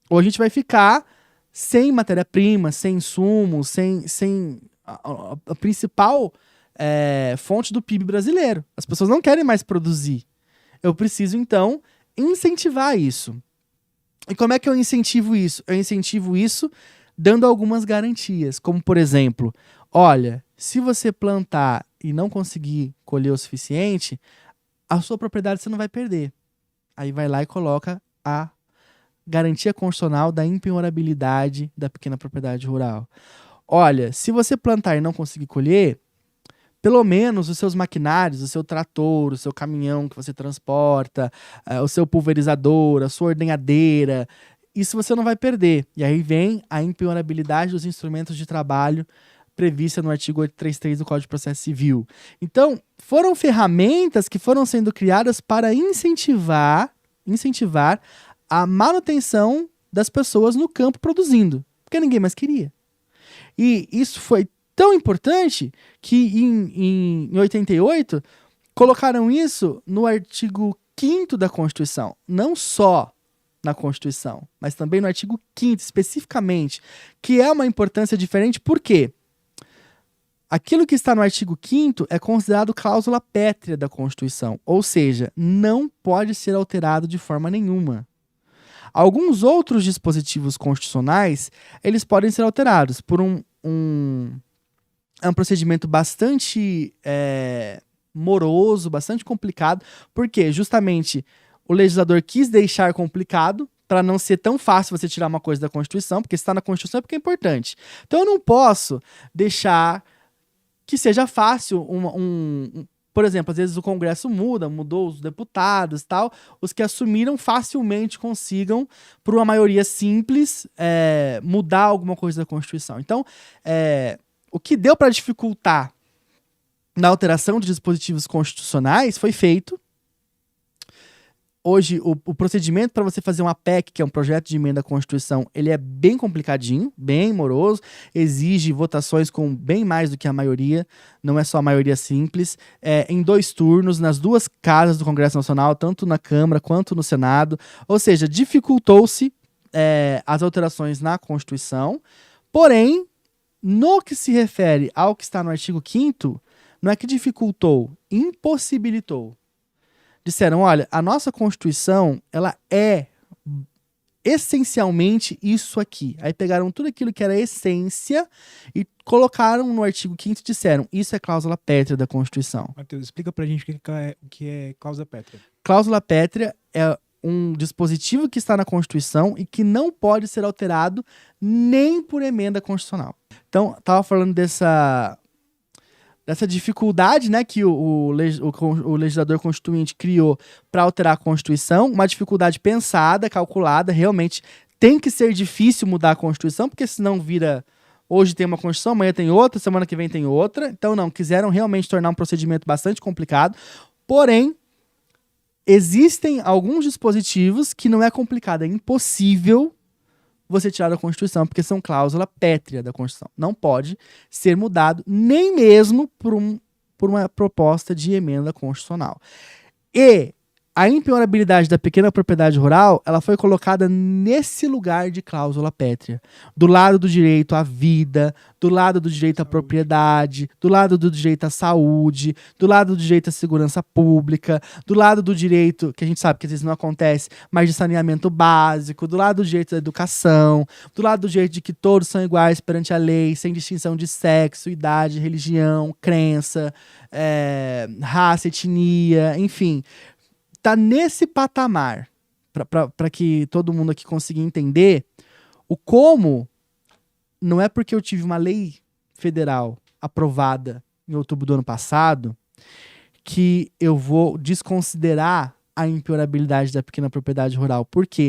ou a gente vai ficar sem matéria-prima, sem insumo, sem a principal fonte do PIB brasileiro. As pessoas não querem mais produzir. Eu preciso, então, incentivar isso. E como é que eu incentivo isso? Eu incentivo isso dando algumas garantias, como, por exemplo, olha, se você plantar e não conseguir colher o suficiente, a sua propriedade você não vai perder. Aí vai lá e coloca a garantia constitucional da impenhorabilidade da pequena propriedade rural. Olha, se você plantar e não conseguir colher, pelo menos os seus maquinários, o seu trator, o seu caminhão que você transporta, o seu pulverizador, a sua ordenhadeira, isso você não vai perder. E aí vem a impenhorabilidade dos instrumentos de trabalho prevista no artigo 833 do Código de Processo Civil. Então, foram ferramentas que foram sendo criadas para incentivar a manutenção das pessoas no campo produzindo, porque ninguém mais queria. E isso foi tão importante que em 88 colocaram isso no artigo 5º da Constituição. Não só na Constituição, mas também no artigo 5º especificamente, que é uma importância diferente. Por quê? Aquilo que está no artigo 5º é considerado cláusula pétrea da Constituição, ou seja, não pode ser alterado de forma nenhuma. Alguns outros dispositivos constitucionais, eles podem ser alterados por um procedimento bastante moroso, bastante complicado, porque justamente o legislador quis deixar complicado para não ser tão fácil você tirar uma coisa da Constituição, porque se está na Constituição é porque é importante. Então eu não posso deixar que seja fácil por exemplo, às vezes o Congresso mudou os deputados e tal, os que assumiram facilmente consigam, por uma maioria simples, mudar alguma coisa da Constituição. Então, o que deu para dificultar na alteração de dispositivos constitucionais foi feito. Hoje, o procedimento para você fazer uma PEC, que é um projeto de emenda à Constituição, ele é bem complicadinho, bem moroso, exige votações com bem mais do que a maioria, não é só a maioria simples, em 2 turnos, nas 2 casas do Congresso Nacional, tanto na Câmara quanto no Senado, ou seja, dificultou-se as alterações na Constituição, porém, no que se refere ao que está no artigo 5º, não é que dificultou, impossibilitou. Disseram, olha, a nossa Constituição, ela é essencialmente isso aqui. Aí pegaram tudo aquilo que era essência e colocaram no artigo 5º e disseram, isso é cláusula pétrea da Constituição. Matheus, explica pra gente o que é cláusula pétrea. Cláusula pétrea é um dispositivo que está na Constituição e que não pode ser alterado nem por emenda constitucional. Então, estava falando dessa dificuldade, né, que o legislador constituinte criou para alterar a Constituição, uma dificuldade pensada, calculada, realmente tem que ser difícil mudar a Constituição, porque senão vira, hoje tem uma Constituição, amanhã tem outra, semana que vem tem outra, então não, quiseram realmente tornar um procedimento bastante complicado, porém, existem alguns dispositivos que não é complicado, é impossível você tirar da Constituição, porque são cláusula pétrea da Constituição. Não pode ser mudado, nem mesmo por uma proposta de emenda constitucional. E a impenhorabilidade da pequena propriedade rural, ela foi colocada nesse lugar de cláusula pétrea. Do lado do direito à vida, do lado do direito à propriedade, do lado do direito à saúde, do lado do direito à segurança pública, do lado do direito, que a gente sabe que às vezes não acontece, mas de saneamento básico, do lado do direito à educação, do lado do direito de que todos são iguais perante a lei, sem distinção de sexo, idade, religião, crença, raça, etnia, enfim. Tá nesse patamar, para que todo mundo aqui consiga entender o como não é porque eu tive uma lei federal aprovada em outubro do ano passado que eu vou desconsiderar a impenhorabilidade da pequena propriedade rural. Por quê?